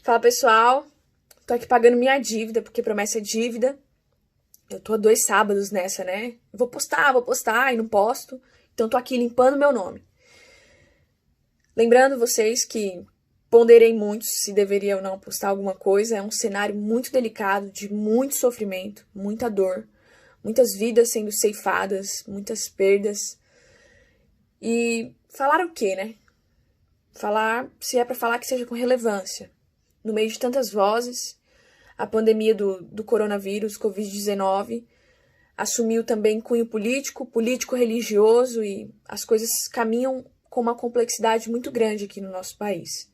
Fala, pessoal. Tô aqui pagando minha dívida, porque promessa é dívida. Eu tô há 2 sábados nessa, né? Vou postar e não posto. Então tô aqui limpando meu nome. Lembrando vocês que ponderei muito se deveria ou não postar alguma coisa. É um cenário muito delicado, de muito sofrimento, muita dor, muitas vidas sendo ceifadas, muitas perdas. E falar o quê, né? Falar, se é pra falar, que seja com relevância. No meio de tantas vozes, a pandemia do coronavírus, Covid-19, assumiu também cunho político-religioso, e as coisas caminham com uma complexidade muito grande aqui no nosso país.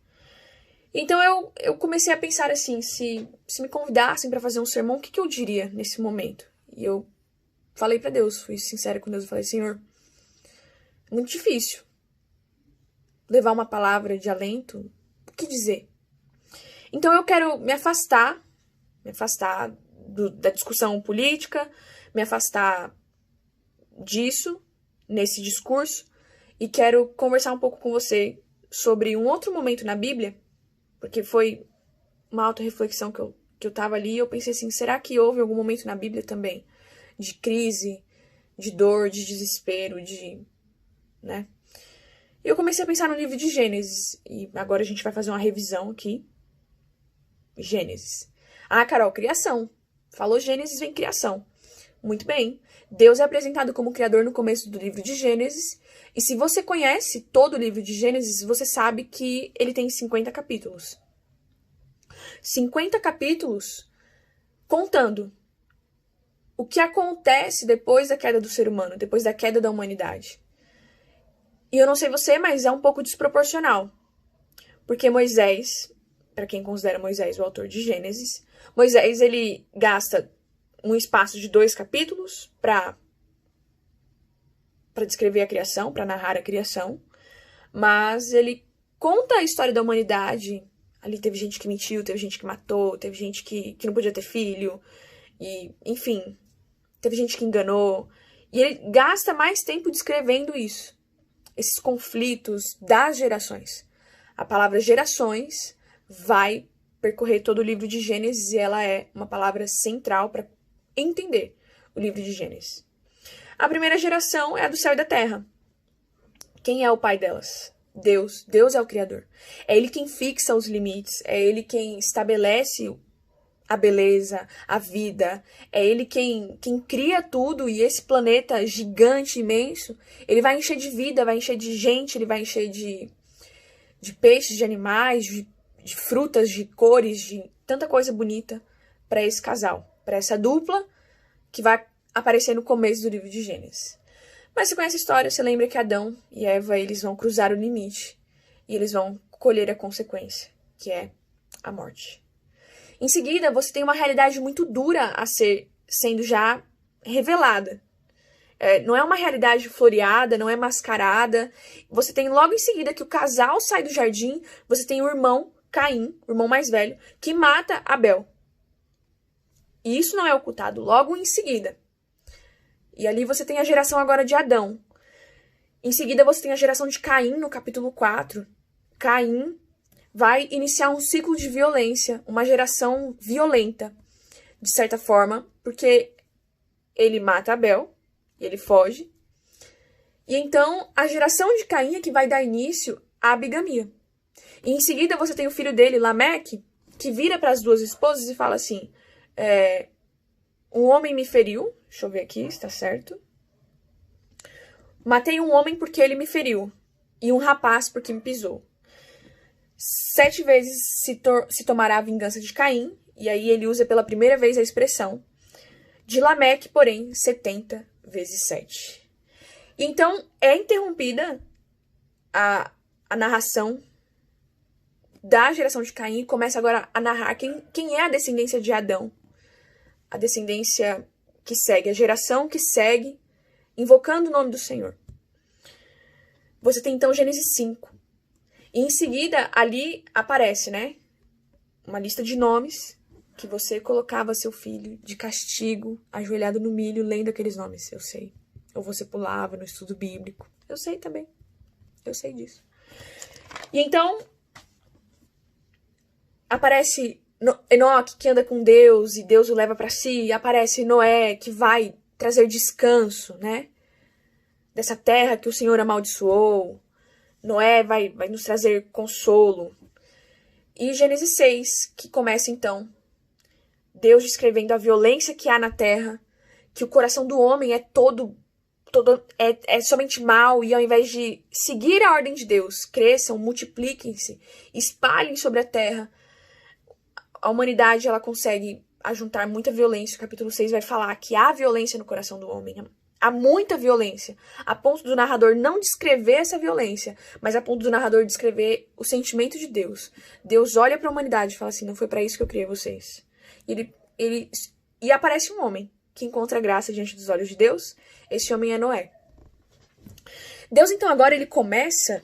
Então eu comecei a pensar assim, se me convidassem para fazer um sermão, o que eu diria nesse momento? E eu falei para Deus, fui sincera com Deus, eu falei: Senhor, é muito difícil levar uma palavra de alento, o que dizer? Então eu quero me afastar da discussão política, me afastar disso, nesse discurso, e quero conversar um pouco com você sobre um outro momento na Bíblia, porque foi uma autorreflexão que eu tava ali, e eu pensei assim, será que houve algum momento na Bíblia também de crise, de dor, de desespero, né? E eu comecei a pensar no livro de Gênesis, e agora a gente vai fazer uma revisão aqui. Gênesis. Ah, Carol, criação. Falou Gênesis, vem criação. Muito bem. Deus é apresentado como criador no começo do livro de Gênesis. E se você conhece todo o livro de Gênesis, você sabe que ele tem 50 capítulos. 50 capítulos contando o que acontece depois da queda do ser humano, depois da queda da humanidade. E eu não sei você, mas é um pouco desproporcional. Porque Moisés, para quem considera Moisés o autor de Gênesis, Moisés, ele gasta um espaço de 2 capítulos para descrever a criação, para narrar a criação, mas ele conta a história da humanidade. Ali teve gente que mentiu, teve gente que matou, teve gente que não podia ter filho, e enfim, teve gente que enganou. E ele gasta mais tempo descrevendo isso, esses conflitos das gerações. A palavra gerações vai percorrer todo o livro de Gênesis e ela é uma palavra central para entender o livro de Gênesis. A primeira geração é a do céu e da terra. Quem é o pai delas? Deus. Deus é o Criador. É Ele quem fixa os limites, é Ele quem estabelece a beleza, a vida, é Ele quem cria tudo, e esse planeta gigante, imenso, Ele vai encher de vida, vai encher de gente, Ele vai encher de peixes, de animais, de frutas, de cores, de tanta coisa bonita para esse casal, para essa dupla que vai aparecer no começo do livro de Gênesis. Mas você conhece a história, você lembra que Adão e Eva, eles vão cruzar o limite e eles vão colher a consequência, que é a morte. Em seguida, você tem uma realidade muito dura a sendo já revelada. Não é uma realidade floreada, não é mascarada. Você tem logo em seguida que o casal sai do jardim, você tem o irmão Caim, o irmão mais velho, que mata Abel. E isso não é ocultado logo em seguida. E ali você tem a geração agora de Adão. Em seguida você tem a geração de Caim no capítulo 4. Caim vai iniciar um ciclo de violência, uma geração violenta, de certa forma, porque ele mata Abel, ele foge. E então a geração de Caim é que vai dar início à bigamia. E em seguida você tem o filho dele, Lameque, que vira para as 2 esposas e fala assim: um homem me feriu, deixa eu ver aqui, está certo. Matei um homem porque ele me feriu, e um rapaz porque me pisou. 7 vezes se tomará a vingança de Caim, e aí ele usa pela primeira vez a expressão de Lameque, porém, 70 vezes 7. E então é interrompida a narração da geração de Caim, e começa agora a narrar quem é a descendência de Adão. A descendência que segue, a geração que segue, invocando o nome do Senhor. Você tem então Gênesis 5. E em seguida, ali aparece, né? Uma lista de nomes que você colocava seu filho de castigo, ajoelhado no milho, lendo aqueles nomes. Eu sei. Ou você pulava no estudo bíblico. Eu sei também. Eu sei disso. E então, aparece Enoque, que anda com Deus e Deus o leva para si, e aparece Noé, que vai trazer descanso, né? Dessa terra que o Senhor amaldiçoou. Noé vai nos trazer consolo. E Gênesis 6, que começa então, Deus descrevendo a violência que há na terra, que o coração do homem é todo é somente mal, e ao invés de seguir a ordem de Deus, cresçam, multipliquem-se, espalhem sobre a terra, a humanidade ela consegue ajuntar muita violência. O capítulo 6 vai falar que há violência no coração do homem. Há muita violência, a ponto do narrador não descrever essa violência, mas a ponto do narrador descrever o sentimento de Deus. Deus olha para a humanidade e fala assim, não foi para isso que eu criei vocês. E aparece um homem que encontra graça diante dos olhos de Deus. Esse homem é Noé. Deus, então, agora ele começa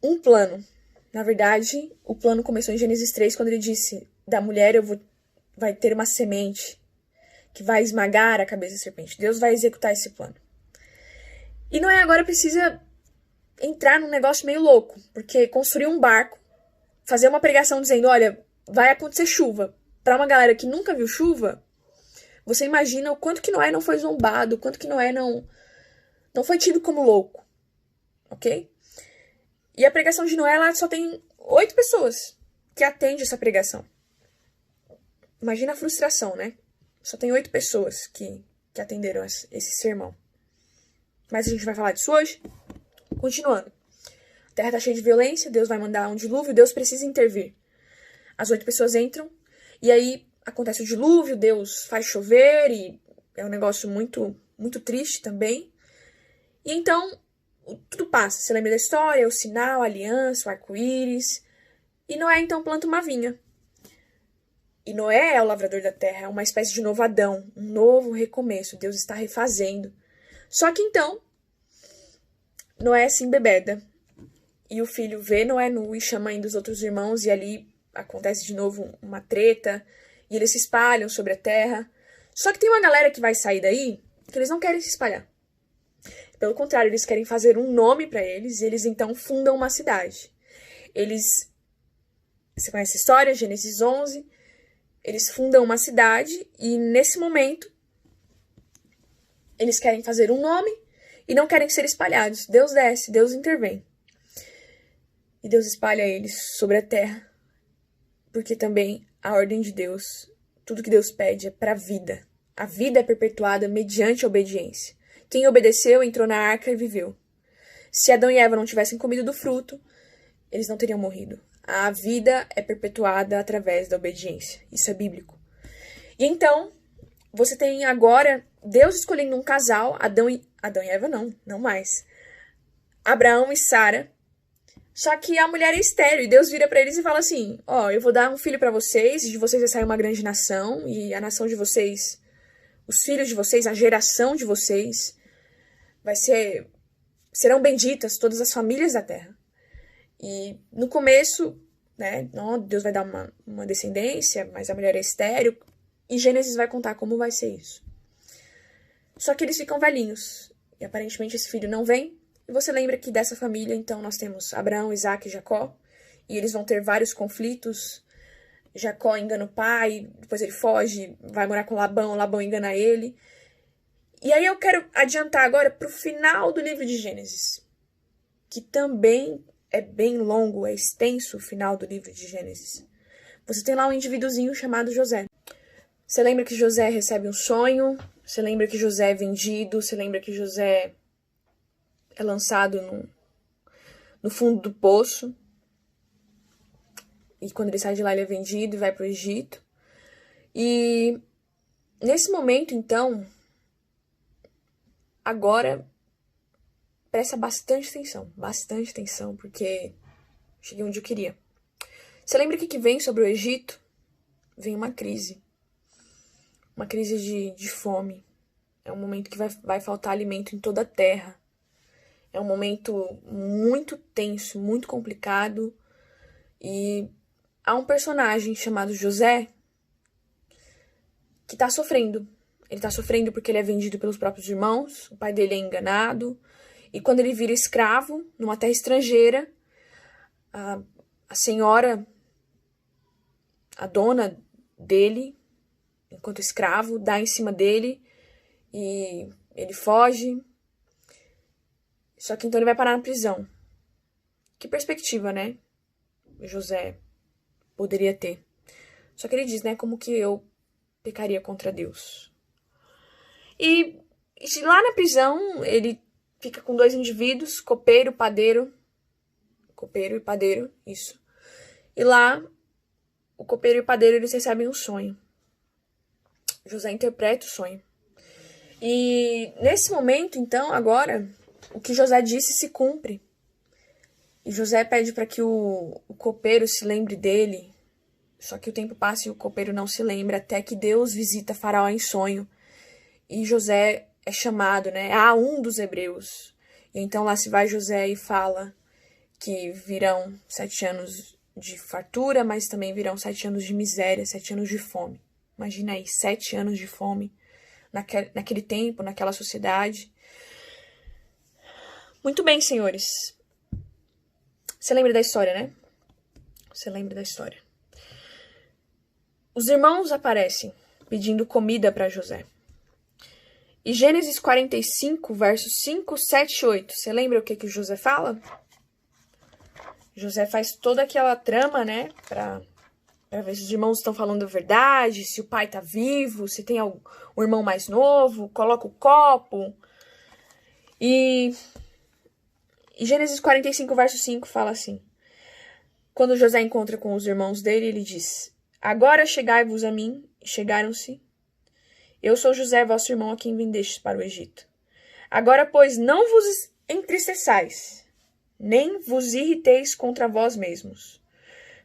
um plano. Na verdade, o plano começou em Gênesis 3, quando ele disse, da mulher vai ter uma semente que vai esmagar a cabeça da serpente. Deus vai executar esse plano. E Noé agora precisa entrar num negócio meio louco, porque construir um barco, fazer uma pregação dizendo, olha, vai acontecer chuva. Para uma galera que nunca viu chuva, você imagina o quanto que Noé não foi zombado, o quanto que Noé não foi tido como louco, ok? E a pregação de Noé, ela só tem 8 pessoas que atendem essa pregação. Imagina a frustração, né? Só tem 8 pessoas que atenderam esse sermão. Mas a gente vai falar disso hoje. Continuando. A terra está cheia de violência, Deus vai mandar um dilúvio, Deus precisa intervir. As 8 pessoas entram, e aí acontece o dilúvio, Deus faz chover, e é um negócio muito, muito triste também. E então, tudo passa. Você lembra da história, o sinal, a aliança, o arco-íris. E Noé, então, planta uma vinha. E Noé é o lavrador da terra, é uma espécie de novo Adão, um novo recomeço. Deus está refazendo. Só que então, Noé se embebeda. E o filho vê Noé nu e chama ainda os outros irmãos, e ali acontece de novo uma treta, e eles se espalham sobre a terra. Só que tem uma galera que vai sair daí, que eles não querem se espalhar. Pelo contrário, eles querem fazer um nome para eles, e eles então fundam uma cidade. Você conhece a história, Gênesis 11, eles fundam uma cidade, e nesse momento, eles querem fazer um nome, e não querem ser espalhados. Deus desce, Deus intervém. E Deus espalha eles sobre a terra, porque também a ordem de Deus, tudo que Deus pede é para a vida. A vida é perpetuada mediante a obediência. Quem obedeceu entrou na arca e viveu. Se Adão e Eva não tivessem comido do fruto, eles não teriam morrido. A vida é perpetuada através da obediência. Isso é bíblico. E então, você tem agora Deus escolhendo um casal, Adão e Eva não mais. Abraão e Sara. Só que a mulher é estéril, e Deus vira para eles e fala assim, eu vou dar um filho para vocês, e de vocês vai sair uma grande nação, e a nação de vocês, os filhos de vocês, a geração de vocês, serão benditas todas as famílias da terra. E no começo, né, Deus vai dar uma descendência, mas a mulher é estéril, e Gênesis vai contar como vai ser isso. Só que eles ficam velhinhos, e aparentemente esse filho não vem. E você lembra que dessa família, então, nós temos Abraão, Isaac e Jacó. E eles vão ter vários conflitos. Jacó engana o pai, depois ele foge, vai morar com Labão engana ele. E aí eu quero adiantar agora para o final do livro de Gênesis, que também é bem longo, é extenso o final do livro de Gênesis. Você tem lá um indivíduozinho chamado José. Você lembra que José recebe um sonho, você lembra que José é vendido, você lembra que José é lançado no fundo do poço. E quando ele sai de lá, ele é vendido e vai para o Egito. E nesse momento, então, agora, presta bastante atenção, porque cheguei onde eu queria. Você lembra que vem sobre o Egito? Vem uma crise de fome. É um momento que vai faltar alimento em toda a terra. É um momento muito tenso, muito complicado. E há um personagem chamado José que tá sofrendo. Ele tá sofrendo porque ele é vendido pelos próprios irmãos, o pai dele é enganado. E quando ele vira escravo numa terra estrangeira, a senhora a dona dele, enquanto escravo, dá em cima dele e ele foge. Só que então ele vai parar na prisão. Que perspectiva, né? José poderia ter. Só que ele diz, né? Como que eu pecaria contra Deus? E lá na prisão, ele fica com 2 indivíduos, copeiro, padeiro. Copeiro e padeiro, isso. E lá, o copeiro e o padeiro, eles recebem um sonho. José interpreta o sonho. E nesse momento, então, agora, o que José disse se cumpre. E José pede para que o copeiro se lembre dele. Só que o tempo passa e o copeiro não se lembra, até que Deus visita Faraó em sonho. E José é chamado, né, a um dos hebreus. E então lá se vai José e fala que virão 7 anos de fartura, mas também virão 7 anos de miséria, 7 anos de fome. Imagina aí, 7 anos de fome naquele tempo, naquela sociedade. Muito bem, senhores. Você lembra da história, né? Você lembra da história. Os irmãos aparecem pedindo comida para José. E Gênesis 45, versos 5, 7 e 8. Você lembra o que José fala? José faz toda aquela trama, né? Pra ver se os irmãos estão falando a verdade, se o pai tá vivo, se tem um irmão mais novo, coloca o copo. E Gênesis 45, verso 5 fala assim. Quando José encontra com os irmãos dele, ele diz: Agora chegai-vos a mim, e chegaram-se. Eu sou José, vosso irmão, a quem vendestes para o Egito. Agora, pois, não vos entristeçais, nem vos irriteis contra vós mesmos,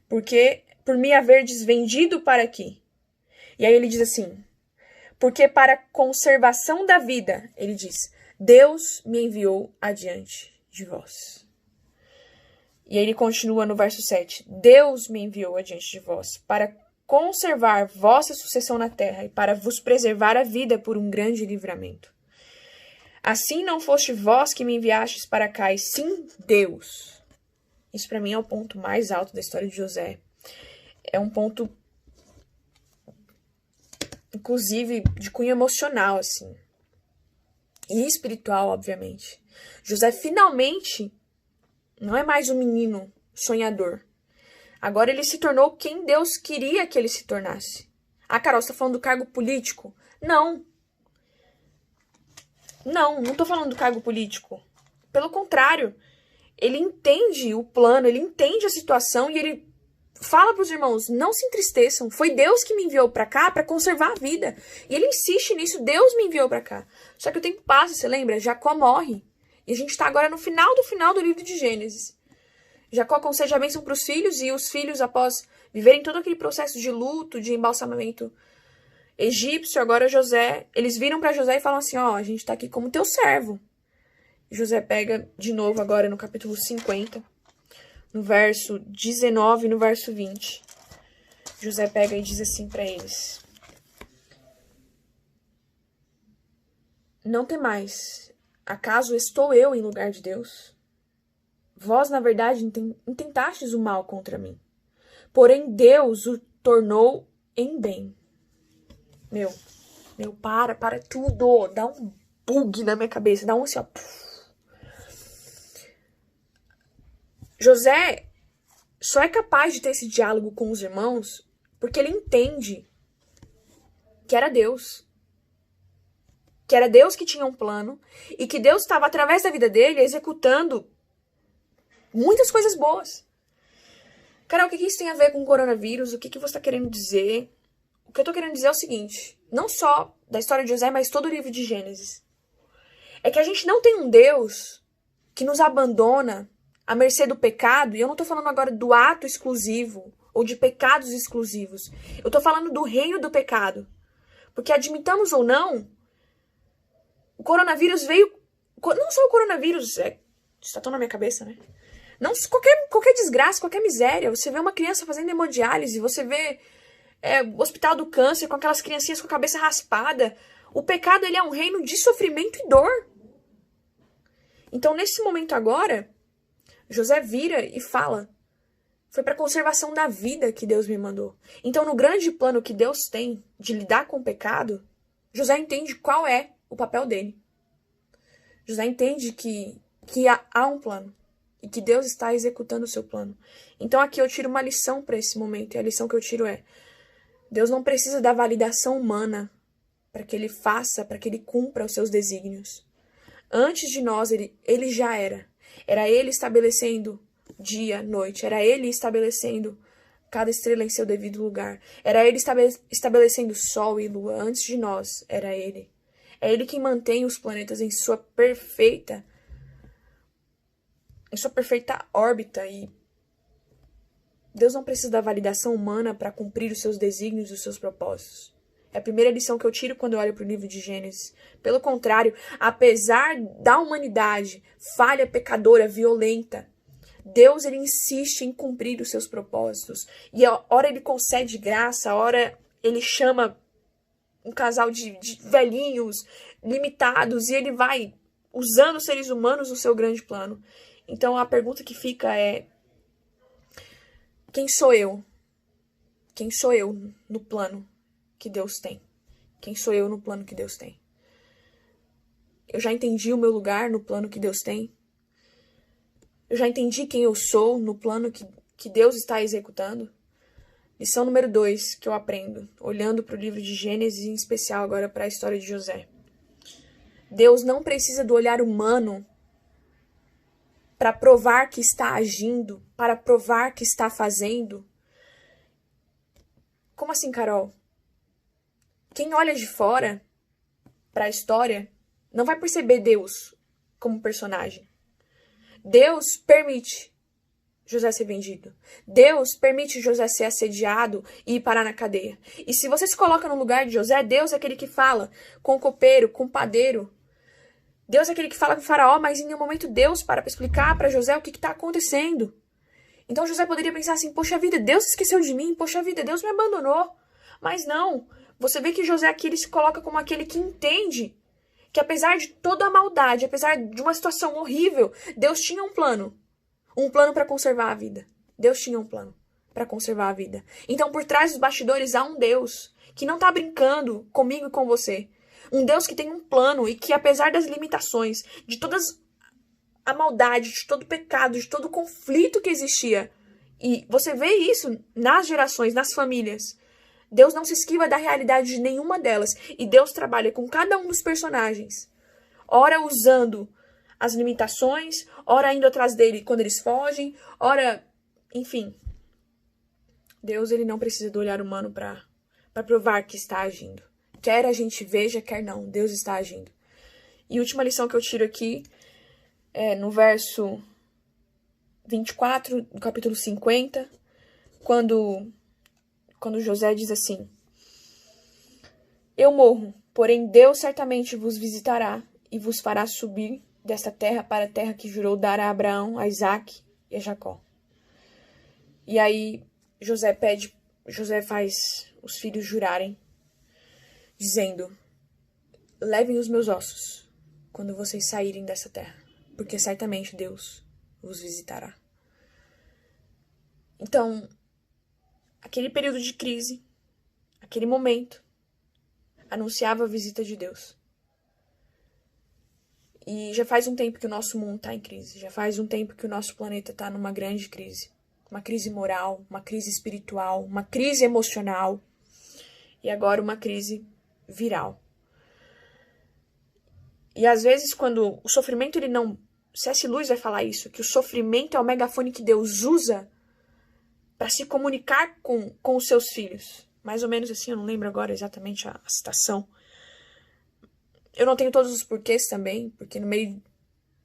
porque por me haverdes vendido para aqui. E aí ele diz assim, porque para conservação da vida, ele diz, Deus me enviou adiante de vós. E aí ele continua no verso 7, Deus me enviou adiante de vós, para conservar vossa sucessão na terra e para vos preservar a vida por um grande livramento. Assim não foste vós que me enviastes para cá, e sim Deus. Isso para mim é o ponto mais alto da história de José. É um ponto, inclusive, de cunho emocional, assim. E espiritual, obviamente. José finalmente não é mais um menino sonhador. Agora ele se tornou quem Deus queria que ele se tornasse. Ah, Carol, você tá falando do cargo político? Não. Não tô falando do cargo político. Pelo contrário, ele entende o plano, ele entende a situação e ele fala para os irmãos, não se entristeçam, foi Deus que me enviou para cá para conservar a vida. E ele insiste nisso, Deus me enviou para cá. Só que o tempo passa, você lembra? Jacó morre. E a gente está agora no final do livro de Gênesis. Jacó concede a bênção para os filhos e os filhos, após viverem todo aquele processo de luto, de embalsamamento egípcio, agora José, eles viram para José e falam assim, ó, a gente está aqui como teu servo. E José pega de novo agora no capítulo 50, no verso 19 e no verso 20. José pega e diz assim para eles, não temais, acaso estou eu em lugar de Deus? Vós, na verdade, intentastes o mal contra mim. Porém, Deus o tornou em bem. Meu, para tudo. Dá um bug na minha cabeça. Dá um assim, ó. José só é capaz de ter esse diálogo com os irmãos porque ele entende que era Deus. Que era Deus que tinha um plano e que Deus estava, através da vida dele, executando muitas coisas boas. Carol, o que isso tem a ver com o coronavírus? O que você está querendo dizer? O que eu estou querendo dizer é o seguinte, não só da história de José, mas todo o livro de Gênesis. É que a gente não tem um Deus que nos abandona à mercê do pecado, e eu não estou falando agora do ato exclusivo ou de pecados exclusivos. Eu estou falando do reino do pecado. Porque admitamos ou não, o coronavírus veio... Não só o coronavírus, está tão na minha cabeça, né? Não, qualquer desgraça, qualquer miséria. Você vê uma criança fazendo hemodiálise, você vê o hospital do câncer com aquelas criancinhas com a cabeça raspada. O pecado, ele é um reino de sofrimento e dor. Então, nesse momento agora, José vira e fala, Foi para a conservação da vida que Deus me mandou. Então, no grande plano que Deus tem de lidar com o pecado, José entende qual é o papel dele. José entende que há um plano e que Deus está executando o seu plano. Então, aqui eu tiro uma lição para esse momento, e a lição que eu tiro é: Deus não precisa da validação humana para que ele faça, para que ele cumpra os seus desígnios. Antes de nós, ele já era. Era ele estabelecendo dia, noite. Era ele estabelecendo cada estrela em seu devido lugar. Era ele estabelecendo sol e lua. Antes de nós, era ele. É ele quem mantém os planetas em sua perfeita órbita. E Deus não precisa da validação humana para cumprir os seus desígnios e os seus propósitos. É a primeira lição que eu tiro quando eu olho para o livro de Gênesis. Pelo contrário, apesar da humanidade falha, pecadora, violenta, Deus ele insiste em cumprir os seus propósitos. E a hora ele concede graça, a hora ele chama um casal de velhinhos limitados e ele vai usando os seres humanos no seu grande plano. Então a pergunta que fica é: quem sou eu? Quem sou eu no plano que Deus tem? Quem sou eu no plano que Deus tem? Eu já entendi o meu lugar no plano que Deus tem? Eu já entendi quem eu sou no plano que Deus está executando? Lição número 2 que eu aprendo, olhando para o livro de Gênesis, em especial agora para a história de José. Deus não precisa do olhar humano para provar que está agindo, para provar que está fazendo. Como assim, Carol? Quem olha de fora para a história não vai perceber Deus como personagem. Deus permite José ser vendido. Deus permite José ser assediado e ir parar na cadeia. E se você se coloca no lugar de José, Deus é aquele que fala com o copeiro, com o padeiro. Deus é aquele que fala com o faraó, mas em nenhum momento Deus para explicar para José o que está acontecendo. Então José poderia pensar assim: poxa vida, Deus esqueceu de mim, poxa vida, Deus me abandonou. Mas não, você vê que José aqui ele se coloca como aquele que entende que apesar de toda a maldade, apesar de uma situação horrível, Deus tinha um plano para conservar a vida. Deus tinha um plano para conservar a vida. Então por trás dos bastidores há um Deus que não está brincando comigo e com você. Um Deus que tem um plano e que apesar das limitações, de todas a maldade, de todo o pecado, de todo o conflito que existia, e você vê isso nas gerações, nas famílias, Deus não se esquiva da realidade de nenhuma delas. E Deus trabalha com cada um dos personagens. Ora usando as limitações, ora indo atrás dele quando eles fogem, ora... Enfim. Deus ele não precisa do olhar humano para provar que está agindo. Quer a gente veja, quer não. Deus está agindo. E a última lição que eu tiro aqui é no verso 24, do capítulo 50, quando José diz assim: eu morro, porém Deus certamente vos visitará e vos fará subir desta terra para a terra que jurou dar a Abraão, a Isaque e a Jacó. E aí José faz os filhos jurarem, dizendo: levem os meus ossos quando vocês saírem dessa terra, porque certamente Deus vos visitará. Então, aquele período de crise, aquele momento, anunciava a visita de Deus. E já faz um tempo que o nosso mundo está em crise. Já faz um tempo que o nosso planeta está numa grande crise. Uma crise moral, uma crise espiritual, uma crise emocional. E agora uma crise viral. E às vezes quando o sofrimento ele não... C.S. Lewis vai falar isso, que o sofrimento é o megafone que Deus usa para se comunicar com os seus filhos. Mais ou menos assim, eu não lembro agora exatamente a citação. Eu não tenho todos os porquês também, porque no meio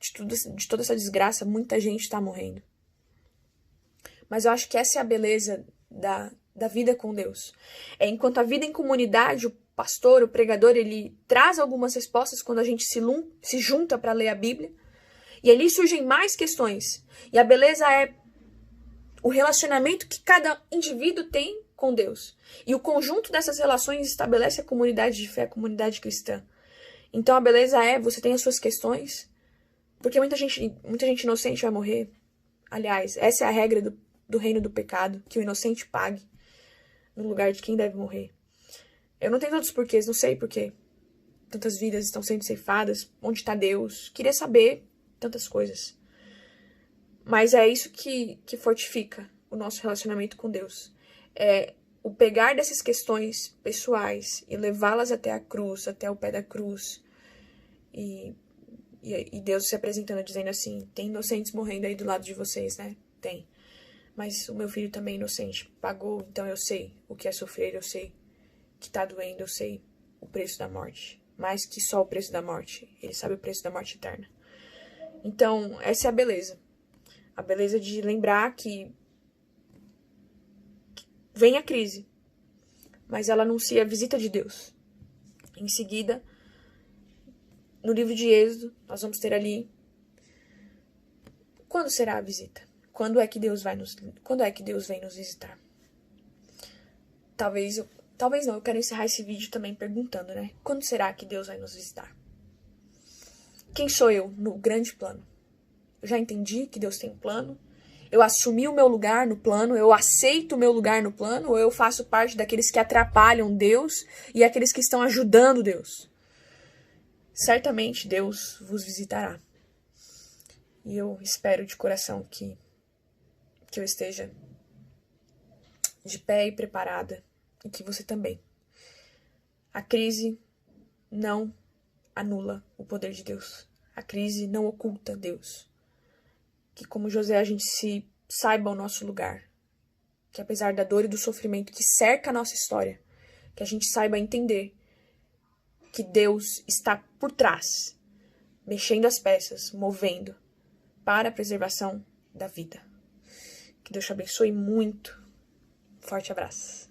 de toda essa desgraça, muita gente está morrendo. Mas eu acho que essa é a beleza da vida com Deus. Enquanto a vida em comunidade, o pastor, o pregador, ele traz algumas respostas quando a gente se junta para ler a Bíblia. E ali surgem mais questões. E a beleza é o relacionamento que cada indivíduo tem com Deus. E o conjunto dessas relações estabelece a comunidade de fé, a comunidade cristã. Então a beleza é, você tem as suas questões, porque muita gente inocente vai morrer. Aliás, essa é a regra do reino do pecado, que o inocente pague no lugar de quem deve morrer. Eu não tenho todos os porquês, não sei porquê. Tantas vidas estão sendo ceifadas, onde está Deus? Queria saber tantas coisas. Mas é isso que fortifica o nosso relacionamento com Deus. É o pegar dessas questões pessoais e levá-las até a cruz, até o pé da cruz. E Deus se apresentando, dizendo assim, tem inocentes morrendo aí do lado de vocês, né? Tem. Mas o meu filho também é inocente. Pagou, então eu sei o que é sofrer, eu sei que tá doendo, eu sei o preço da morte. Mais que só o preço da morte. Ele sabe o preço da morte eterna. Então, essa é a beleza. A beleza de lembrar que vem a crise, mas ela anuncia a visita de Deus. Em seguida, no livro de Êxodo, nós vamos ter ali quando será a visita? Quando é que Deus vem nos visitar? Talvez não, eu quero encerrar esse vídeo também perguntando, né? Quando será que Deus vai nos visitar? Quem sou eu no grande plano? Eu já entendi que Deus tem um plano? Eu assumi o meu lugar no plano? Eu aceito o meu lugar no plano? Ou eu faço parte daqueles que atrapalham Deus e aqueles que estão ajudando Deus? Certamente Deus vos visitará. E eu espero de coração que eu esteja de pé e preparada, e que você também. A crise não anula o poder de Deus. A crise não oculta Deus. Que como José a gente se saiba o nosso lugar. Que apesar da dor e do sofrimento que cerca a nossa história, que a gente saiba entender que Deus está por trás, mexendo as peças, movendo para a preservação da vida. Que Deus te abençoe muito. Forte abraço.